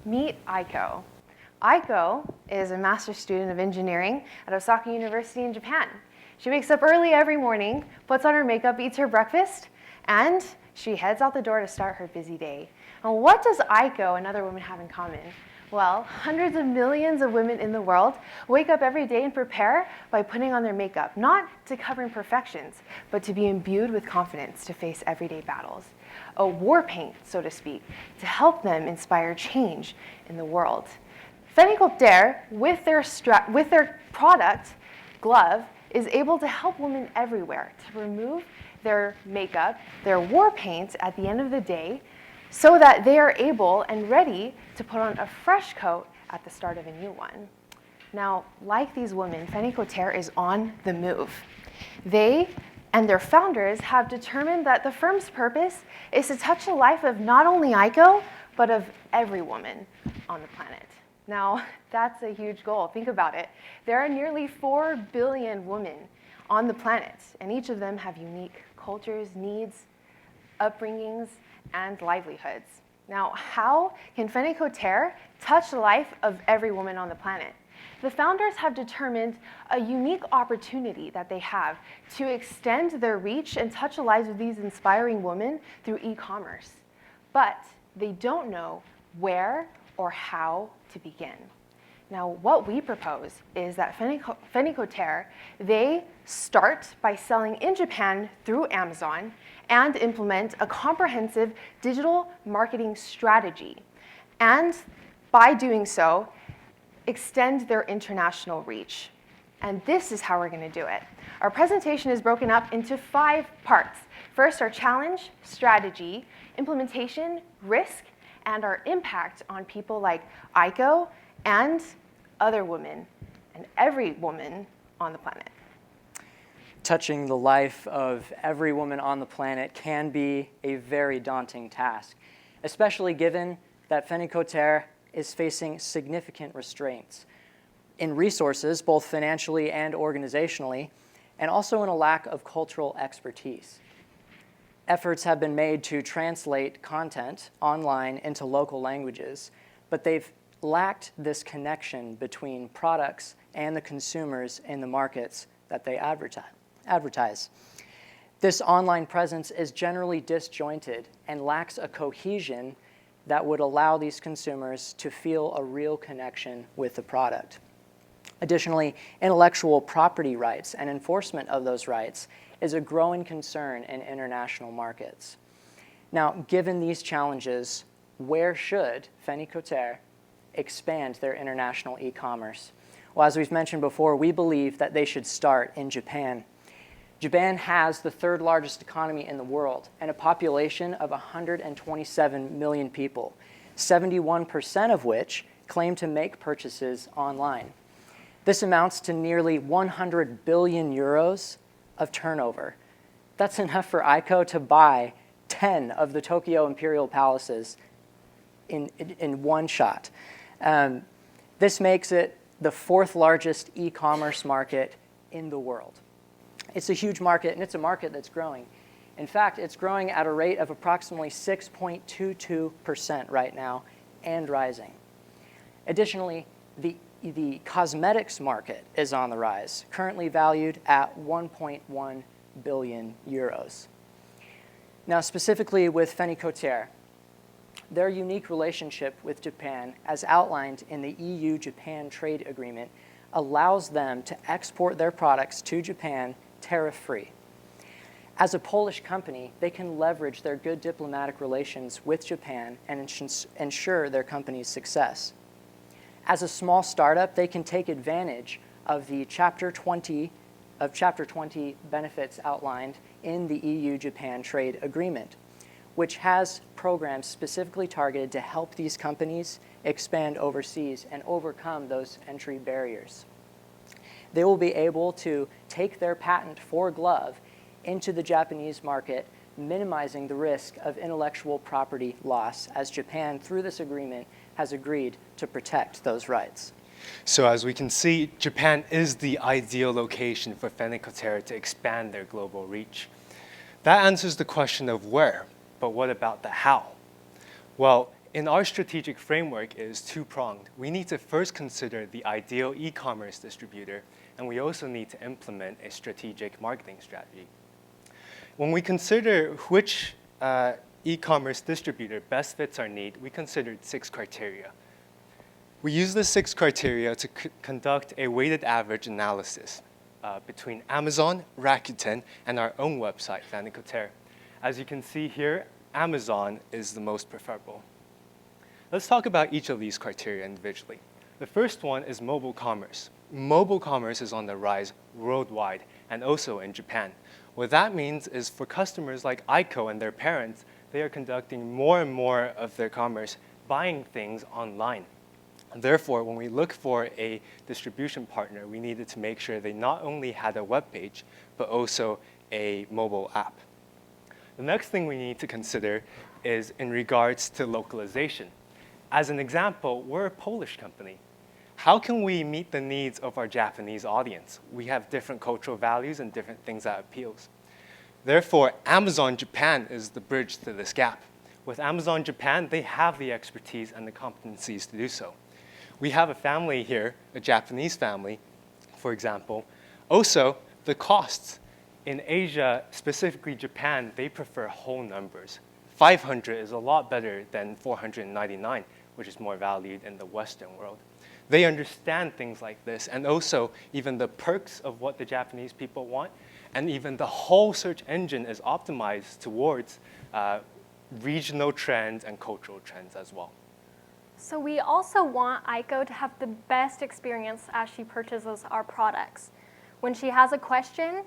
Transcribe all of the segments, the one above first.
Meet Aiko. Aiko is a master's student of engineering at Osaka University in Japan. She wakes up early every morning, puts on her makeup, eats her breakfast, and she heads out the door to start her busy day. And what does Aiko and other women have in common? Well, hundreds of millions of women in the world wake up every day and prepare by putting on their makeup, not to cover imperfections, but to be imbued with confidence to face everyday battles. A war paint, so to speak, to help them inspire change in the world. Platypus, with their product, Glove, is able to help women everywhere to remove their makeup, their war paint at the end of the day, so that they are able and ready to put on a fresh coat at the start of a new one. Now, like these women, Platypus is on the move. They and their founders have determined that the firm's purpose is to touch the life of not only Aiko, but of every woman on the planet. Now, that's a huge goal. Think about it. There are nearly 4 billion women on the planet, and each of them have unique cultures, needs, upbringings, and livelihoods. Now, how can Platypus touch the life of every woman on the planet? The founders have determined a unique opportunity that they have to extend their reach and touch the lives of these inspiring women through e-commerce. But they don't know where or how to begin. Now, what we propose is that Platypus, they start by selling in Japan through Amazon and implement a comprehensive digital marketing strategy. And by doing so, extend their international reach. And this is how we're going to do it. Our presentation is broken up into 5 parts. First, our challenge, strategy, implementation, risk, and our impact on people like Aiko and other women, and every woman on the planet. Touching the life of every woman on the planet can be a very daunting task, especially given that Platypus is facing significant restraints in resources, both financially and organizationally, and also in a lack of cultural expertise. Efforts have been made to translate content online into local languages, but they've lacked this connection between products and the consumers in the markets that they advertise. This online presence is generally disjointed and lacks a cohesion that would allow these consumers to feel a real connection with the product. Additionally, intellectual property rights and enforcement of those rights is a growing concern in international markets. Now, given these challenges, where should Platypus expand their international e-commerce? Well, as we've mentioned before, we believe that they should start in Japan. Japan has the 3rd largest economy in the world and a population of 127 million people, 71% of which claim to make purchases online. This amounts to nearly 100 billion euros of turnover. That's enough for Aiko to buy 10 of the Tokyo Imperial Palaces in one shot. This makes it the 4th largest e-commerce market in the world. It's a huge market, and it's a market that's growing. In fact, it's growing at a rate of approximately 6.22% right now and rising. Additionally, the cosmetics market is on the rise, currently valued at 1.1 billion euros. Now, specifically with Platypus, their unique relationship with Japan, as outlined in the EU-Japan trade agreement, allows them to export their products to Japan tariff-free. As a Polish company, they can leverage their good diplomatic relations with Japan and ensure their company's success. As a small startup, they can take advantage of the Chapter 20 benefits outlined in the EU-Japan trade agreement, which has programs specifically targeted to help these companies expand overseas and overcome those entry barriers. They will be able to take their patent for Glove into the Japanese market, minimizing the risk of intellectual property loss, as Japan, through this agreement, has agreed to protect those rights. So as we can see, Japan is the ideal location for Platypus to expand their global reach. That answers the question of where, but what about the how? Well, in our strategic framework is two-pronged. We need to first consider the ideal e-commerce distributor, and we also need to implement a strategic marketing strategy. When we consider which e-commerce distributor best fits our need, we considered 6 criteria. We use the 6 criteria to conduct a weighted average analysis between Amazon, Rakuten, and our own website, Fanicotere. As you can see here, Amazon is the most preferable. Let's talk about each of these criteria individually. The first one is mobile commerce. Mobile commerce is on the rise worldwide and also in Japan. What that means is for customers like Aiko and their parents, they are conducting more and more of their commerce buying things online. Therefore, when we look for a distribution partner, we needed to make sure they not only had a web page, but also a mobile app. The next thing we need to consider is in regards to localization. As an example, we're a Polish company. How can we meet the needs of our Japanese audience? We have different cultural values and different things that appeals. Therefore, Amazon Japan is the bridge to this gap. With Amazon Japan, they have the expertise and the competencies to do so. We have a family here, a Japanese family, for example. Also, the costs. In Asia, specifically Japan, they prefer whole numbers. 500 is a lot better than 499, which is more valued in the Western world. They understand things like this, and also even the perks of what the Japanese people want, and even the whole search engine is optimized towards regional trends and cultural trends as well. So we also want Aiko to have the best experience as she purchases our products. When she has a question,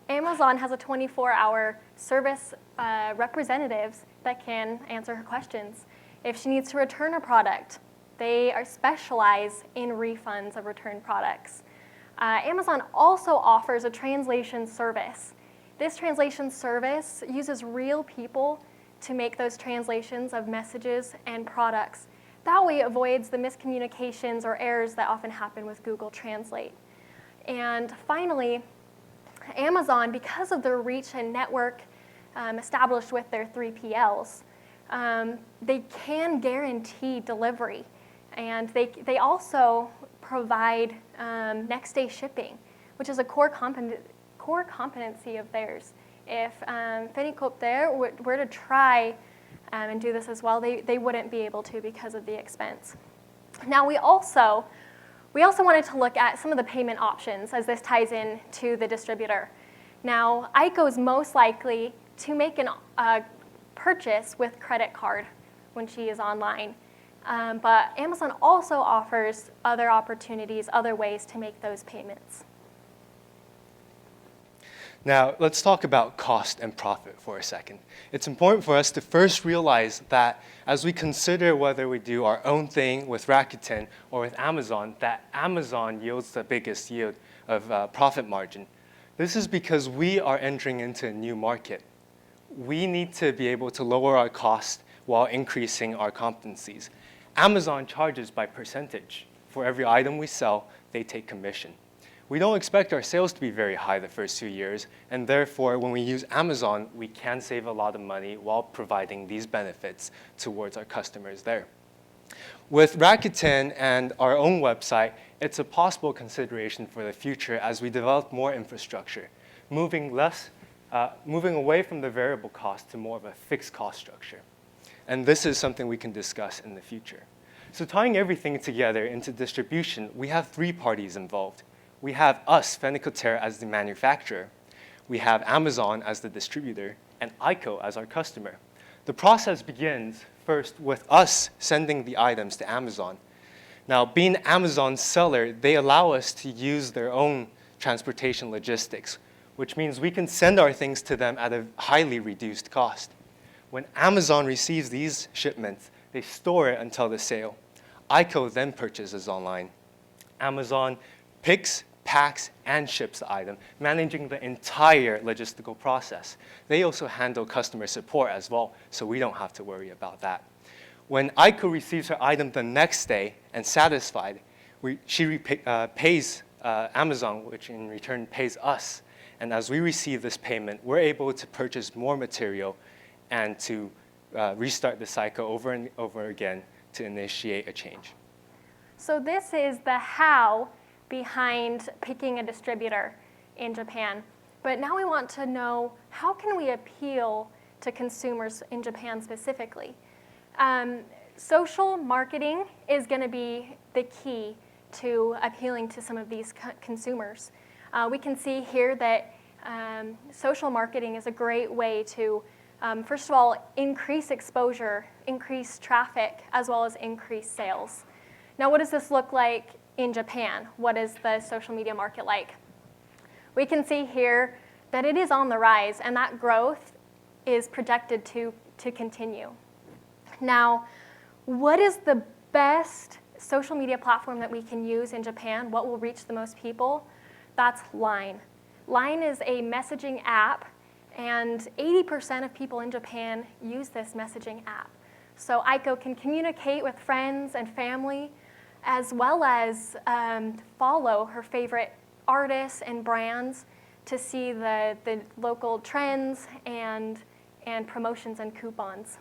Amazon has a 24-hour service representatives that can answer her questions. If she needs to return a product, they are specialized in refunds of returned products. Amazon also offers a translation service. This translation service uses real people to make those translations of messages and products. That way it avoids the miscommunications or errors that often happen with Google Translate. And finally, Amazon, because of their reach and network established with their 3PLs, they can guarantee delivery. And they also provide next-day shipping, which is a core competency of theirs. If Fanicotere were to try and do this as well, they wouldn't be able to because of the expense. Now, we also wanted to look at some of the payment options as this ties in to the distributor. Now, Aiko is most likely to make a purchase with credit card when she is online. But Amazon also offers other opportunities, other ways to make those payments. Now, let's talk about cost and profit for a second. It's important for us to first realize that as we consider whether we do our own thing with Rakuten or with Amazon, that Amazon yields the biggest yield of profit margin. This is because we are entering into a new market. We need to be able to lower our cost while increasing our competencies. Amazon charges by percentage. For every item we sell, they take commission. We don't expect our sales to be very high the first few years, and therefore, when we use Amazon, we can save a lot of money while providing these benefits towards our customers there. With Rakuten and our own website, it's a possible consideration for the future as we develop more infrastructure, moving away from the variable cost to more of a fixed cost structure. And this is something we can discuss in the future. So tying everything together into distribution, we have 3 parties involved. We have us, Fanicotere, as the manufacturer. We have Amazon as the distributor, and Aiko as our customer. The process begins first with us sending the items to Amazon. Now, being Amazon's seller, they allow us to use their own transportation logistics, which means we can send our things to them at a highly reduced cost. When Amazon receives these shipments, they store it until the sale. Aiko then purchases online. Amazon picks, packs, and ships the item, managing the entire logistical process. They also handle customer support as well, so we don't have to worry about that. When Aiko receives her item the next day and satisfied, she pays Amazon, which in return pays us. And as we receive this payment, we're able to purchase more material and to restart the cycle over and over again to initiate a change. So this is the how behind picking a distributor in Japan. But now we want to know, how can we appeal to consumers in Japan specifically? Social marketing is going to be the key to appealing to some of these consumers. We can see here that social marketing is a great way to, first of all, increase exposure, increase traffic, as well as increase sales. Now, what does this look like in Japan? What is the social media market like? We can see here that it is on the rise, and that growth is projected to continue. Now, what is the best social media platform that we can use in Japan? What will reach the most people? That's Line. Line is a messaging app, and 80% of people in Japan use this messaging app. So Aiko can communicate with friends and family, as well as follow her favorite artists and brands to see the local trends and promotions and coupons.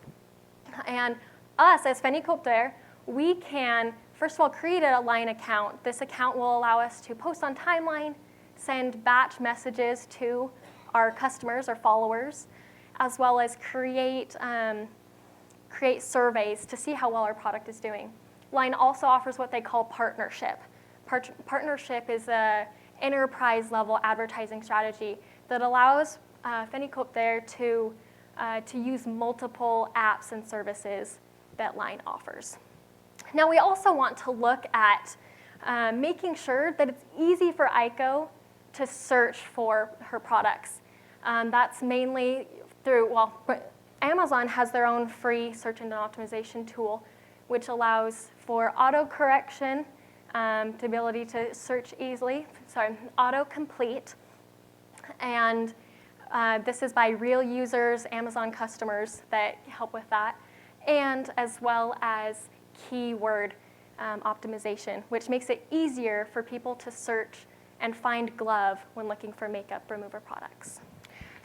And us, as Fenicopter, we can, first of all, create a Line account. This account will allow us to post on timeline, send batch messages to our customers or followers, as well as create surveys to see how well our product is doing. Line also offers what they call partnership. Partnership is an enterprise-level advertising strategy that allows Fenicopter to use multiple apps and services that Line offers. Now, we also want to look at making sure that it's easy for Aiko to search for her products. That's mainly through, well, Amazon has their own free search engine optimization tool, which allows for auto-correction, the ability to search easily, auto-complete. And this is by real users, Amazon customers that help with that, and as well as keyword optimization, which makes it easier for people to search and find glove when looking for makeup remover products.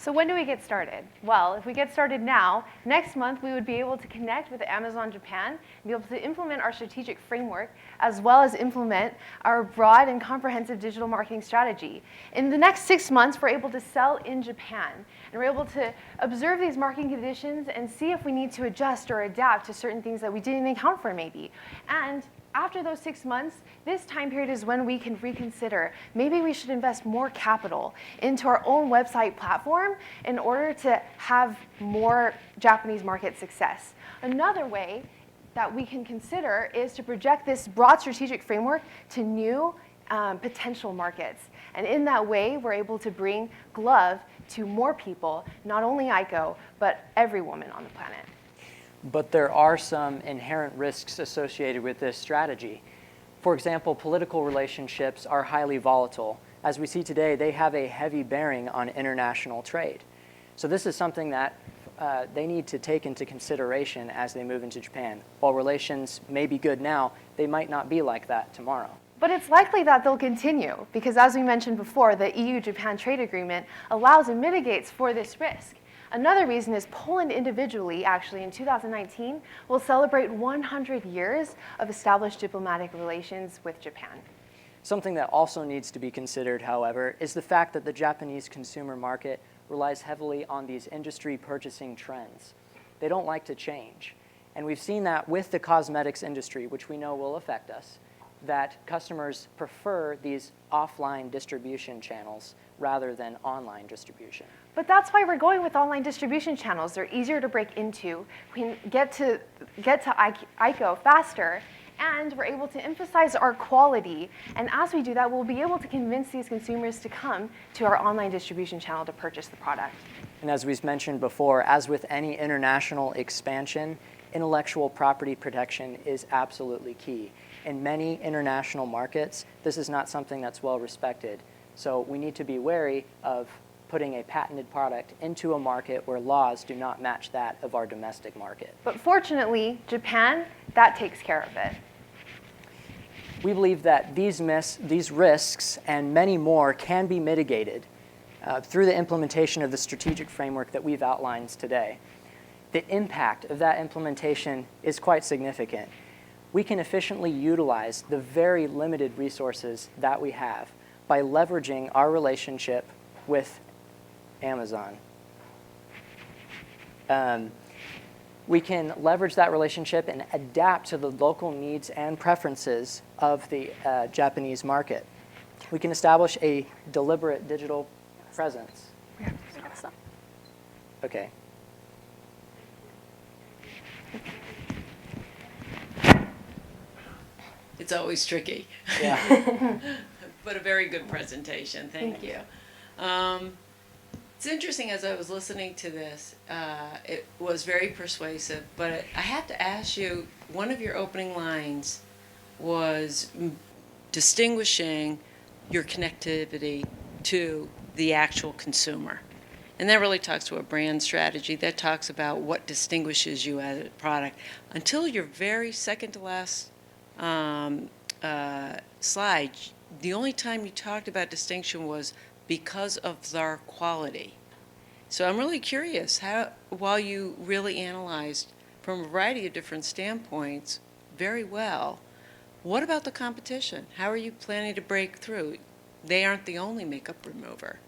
So when do we get started? Well, if we get started now, next month we would be able to connect with Amazon Japan and be able to implement our strategic framework, as well as implement our broad and comprehensive digital marketing strategy. In the next 6 months, we're able to sell in Japan, and we're able to observe these marketing conditions and see if we need to adjust or adapt to certain things that we didn't account for maybe. And after those 6 months, this time period is when we can reconsider. Maybe we should invest more capital into our own website platform in order to have more Japanese market success. Another way that we can consider is to project this broad strategic framework to new potential markets. And in that way, we're able to bring glove to more people, not only Aiko, but every woman on the planet. But there are some inherent risks associated with this strategy. For example, political relationships are highly volatile. As we see today, they have a heavy bearing on international trade. So this is something that they need to take into consideration as they move into Japan. While relations may be good now, they might not be like that tomorrow. But it's likely that they'll continue because, as we mentioned before, the EU-Japan trade agreement allows and mitigates for this risk. Another reason is Poland individually, actually, in 2019, will celebrate 100 years of established diplomatic relations with Japan. Something that also needs to be considered, however, is the fact that the Japanese consumer market relies heavily on these industry purchasing trends. They don't like to change. And we've seen that with the cosmetics industry, which we know will affect us, that customers prefer these offline distribution channels rather than online distribution. But that's why we're going with online distribution channels. They're easier to break into. We can get to Aiko faster, and we're able to emphasize our quality. And as we do that, we'll be able to convince these consumers to come to our online distribution channel to purchase the product. And as we've mentioned before, as with any international expansion, intellectual property protection is absolutely key. In many international markets, this is not something that's well respected. So we need to be wary of putting a patented product into a market where laws do not match that of our domestic market. But fortunately, Japan, that takes care of it. We believe that these risks and many more can be mitigated through the implementation of the strategic framework that we've outlined today. the impact of that implementation is quite significant. We can efficiently utilize the very limited resources that we have by leveraging our relationship with Amazon. We can leverage that relationship and adapt to the local needs and preferences of the Japanese market. We can establish a deliberate digital presence. Okay. It's always tricky. Yeah. But a very good presentation. Thank you. It's interesting, as I was listening to this, it was very persuasive, but I have to ask you, one of your opening lines was distinguishing your connectivity to the actual consumer. And that really talks to a brand strategy. That talks about what distinguishes you as a product. Until your very second to last slide, the only time you talked about distinction was because of our quality. So I'm really curious, how, while you really analyzed from a variety of different standpoints very well, what about the competition? How are you planning to break through? They aren't the only makeup remover.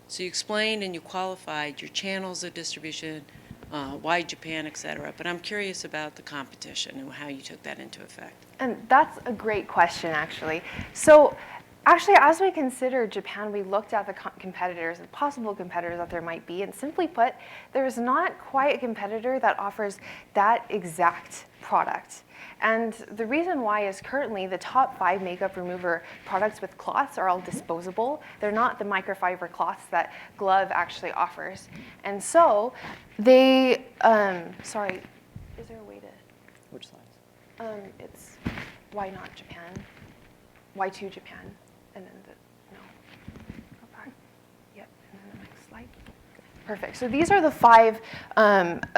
So you explained and you qualified your channels of distribution, why Japan, et cetera. But I'm curious about the competition and how you took that into effect. And that's a great question, actually. So actually, as we considered Japan, we looked at the competitors and possible competitors that there might be. And simply put, there's not quite a competitor that offers that exact product. And the reason why is currently the top 5 makeup remover products with cloths are all disposable. They're not the microfiber cloths that Glove actually offers. And so they, sorry, is there a way to? Which slides? It's why not Japan? Why to Japan? And then no, go back. Yep, and then the next slide. Perfect. So these are the 5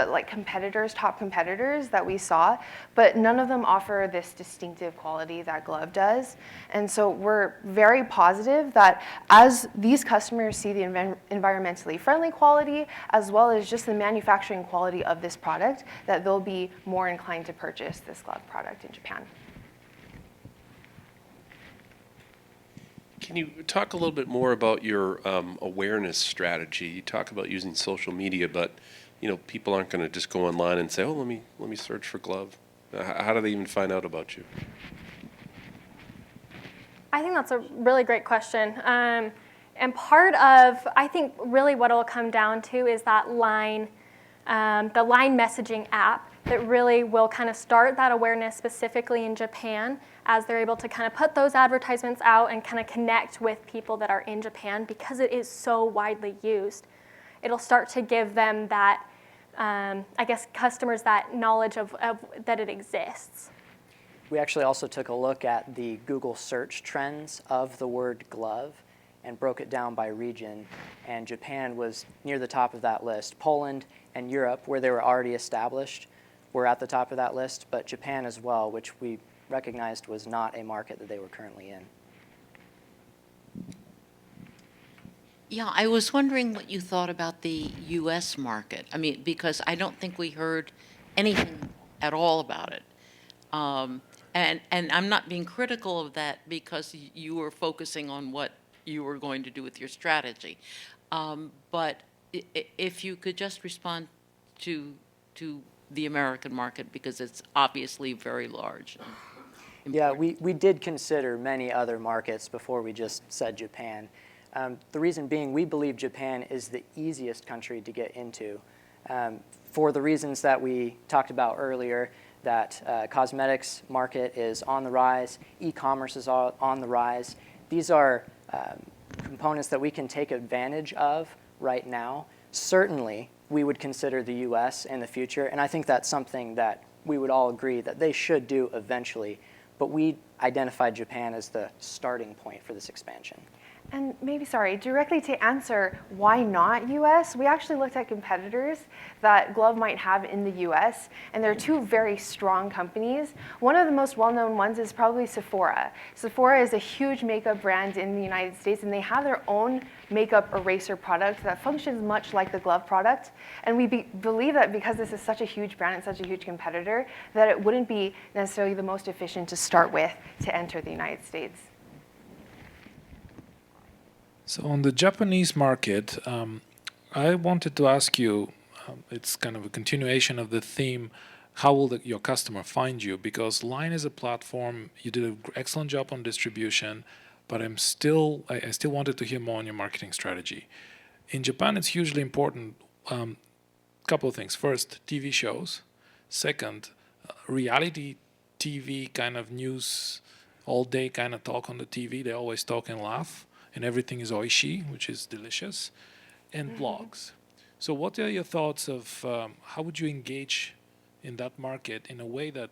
like competitors, top competitors that we saw, but none of them offer this distinctive quality that Glove does. And so we're very positive that as these customers see the environmentally friendly quality, as well as just the manufacturing quality of this product, that they'll be more inclined to purchase this Glove product in Japan. Can you talk a little bit more about your awareness strategy? You talk about using social media, but people aren't going to just go online and say, "Oh, let me search for Glove." How do they even find out about you? I think that's a really great question. And part of, I think, really what it'll come down to is that line, the line messaging app that really will kind of start that awareness specifically in Japan as they're able to kind of put those advertisements out and kind of connect with people that are in Japan because it is so widely used. It'll start to give them that, I guess, customers that knowledge of that it exists. We actually also took a look at the Google search trends of the word glove and broke it down by region. And Japan was near the top of that list. Poland and Europe, where they were already established, were at the top of that list, but Japan as well, which we recognized was not a market that they were currently in. Yeah, I was wondering what you thought about the U.S. market. I mean, because I don't think we heard anything at all about it. And I'm not being critical of that because you were focusing on what you were going to do with your strategy. But if you could just respond to the American market, because it's obviously very large. Yeah, we did consider many other markets before we just said Japan. The reason being, we believe Japan is the easiest country to get into for the reasons that we talked about earlier, that cosmetics market is on the rise, e-commerce is on the rise. These are components that we can take advantage of right now. Certainly, we would consider the U.S. in the future, and I think that's something that we would all agree that they should do eventually, but we identified Japan as the starting point for this expansion. And maybe, sorry, directly to answer why not US, we actually looked at competitors that Glove might have in the US, and there are two very strong companies. One of the most well-known ones is probably Sephora. Sephora is a huge makeup brand in the United States, and they have their own makeup eraser product that functions much like the Glove product. And we believe that because this is such a huge brand and such a huge competitor, that it wouldn't be necessarily the most efficient to start with to enter the United States. So on the Japanese market, I wanted to ask you, it's kind of a continuation of the theme, how will your customer find you? Because Line is a platform, you did an excellent job on distribution, but I still wanted to hear more on your marketing strategy. In Japan, it's hugely important. Couple of things. First, TV shows. Second, reality TV kind of news, all day kind of talk on the TV. They always talk and laugh, and everything is oishi, which is delicious, and blogs. So what are your thoughts of how would you engage in that market in a way that,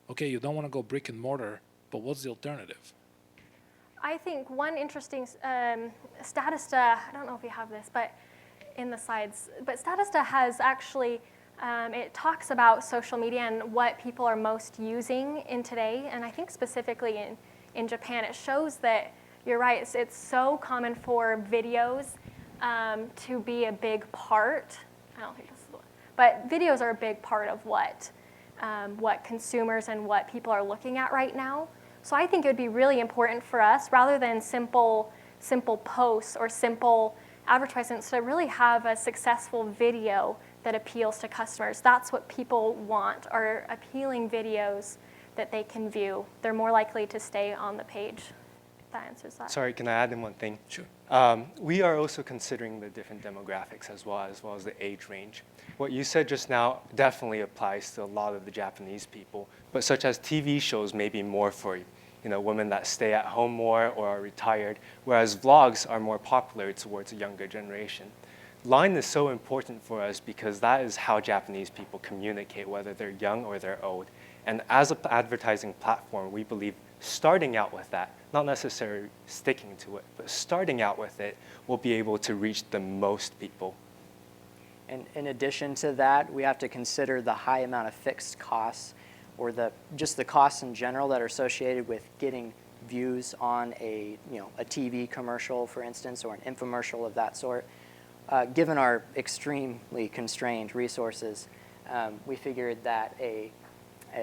okay, you don't want to go brick and mortar, but what's the alternative? I think one interesting Statista, I don't know if you have this, but in the slides, but Statista has actually, it talks about social media and what people are most using in today, and I think specifically in Japan, it shows that you're right, it's so common for videos to be a big part. I don't think this is the one, but videos are a big part of what consumers and what people are looking at right now. So I think it would be really important for us, rather than simple posts or simple advertisements, to really have a successful video that appeals to customers. That's what people want, are appealing videos that they can view. They're more likely to stay on the page. If that answers that. Sorry, can I add in one thing? Sure. We are also considering the different demographics as well as the age range. What you said just now definitely applies to a lot of the Japanese people, but such as TV shows may be more for women that stay at home more or are retired, whereas vlogs are more popular towards a younger generation. Line is so important for us because that is how Japanese people communicate, whether they're young or they're old. And as an advertising platform, we believe starting out with that, not necessarily sticking to it, but starting out with it, will be able to reach the most people. And in addition to that, we have to consider the high amount of fixed costs, or just the costs in general that are associated with getting views on a TV commercial, for instance, or an infomercial of that sort. Given our extremely constrained resources, we figured that a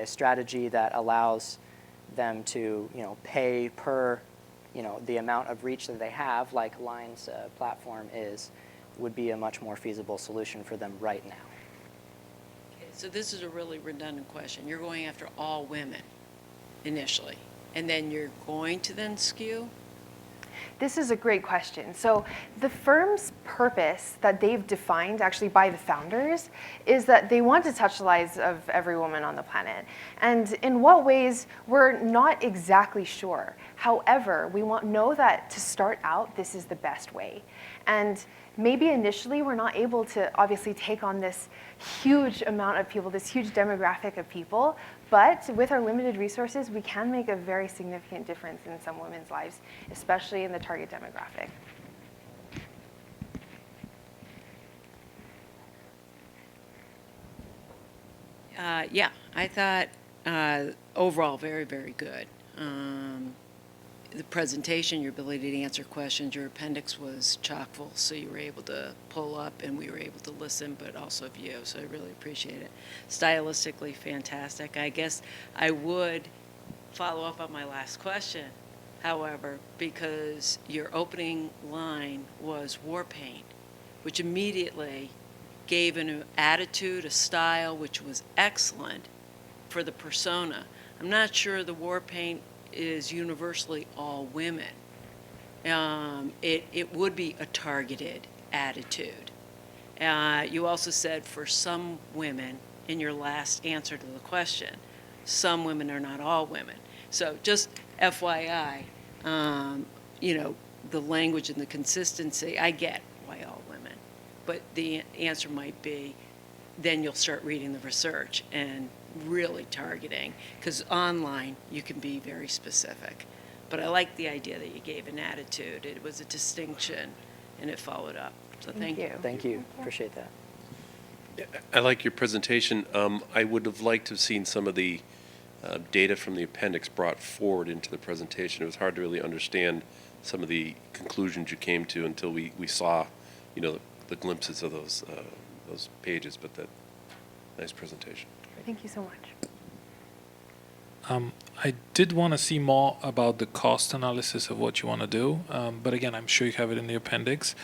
strategy that allows them to pay per the amount of reach that they have, like Line's platform would be a much more feasible solution for them right now. So this is a really redundant question. You're going after all women initially, and then you're going to then skew? This is a great question. So the firm's purpose that they've defined actually by the founders is that they want to touch the lives of every woman on the planet. And in what ways, we're not exactly sure. However, we know that to start out, this is the best way. And maybe initially we're not able to obviously take on this huge amount of people, this huge demographic of people, but with our limited resources, we can make a very significant difference in some women's lives, especially in the target demographic. Yeah, I thought overall very, very good. The presentation, your ability to answer questions, your appendix was chock full, so you were able to pull up and we were able to listen, but also view, so I really appreciate it. Stylistically fantastic. I guess I would follow up on my last question, however, because your opening line was war paint, which immediately gave an attitude, a style, which was excellent for the persona. I'm not sure the war paint is universally all women. It would be a targeted attitude. You also said for some women, in your last answer to the question, some women are not all women. So just FYI, the language and the consistency, I get why all women, but the answer might be, then you'll start reading the research and really targeting, because online you can be very specific. But I like the idea that you gave an attitude. It was a distinction, and it followed up. So thank you. Thank you. Appreciate that. I like your presentation. I would have liked to have seen some of the data from the appendix brought forward into the presentation. It was hard to really understand some of the conclusions you came to until we saw, the glimpses of those pages. But that nice presentation. Thank you so much. I did want to see more about the cost analysis of what you want to do, but again, I'm sure you have it in the appendix.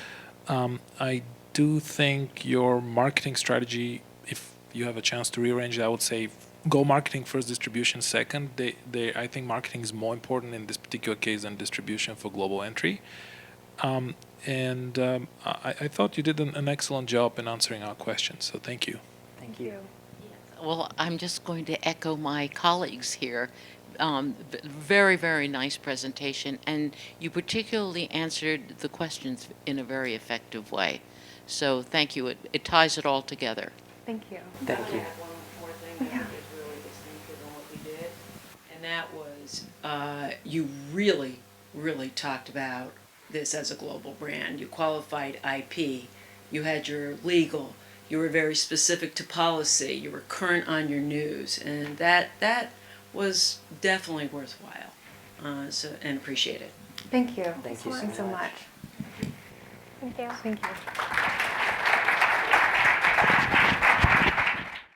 I do think your marketing strategy, if you have a chance to rearrange it, I would say go marketing first, distribution second. I think marketing is more important in this particular case than distribution for global entry. I thought you did an excellent job in answering our questions, so thank you. Thank you. Well, I'm just going to echo my colleagues here. Very, very nice presentation, and you particularly answered the questions in a very effective way. So thank you. It ties it all together. Thank you. Thank you. One more thing that is really distinctive in what we did, and that was you really, really talked about this as a global brand. You qualified IP, you had your legal, you were very specific to policy, you were current on your news, and that was definitely worthwhile. And appreciate it. Thank you. Thank you so Thanks so much. much. Thank you. Thank you.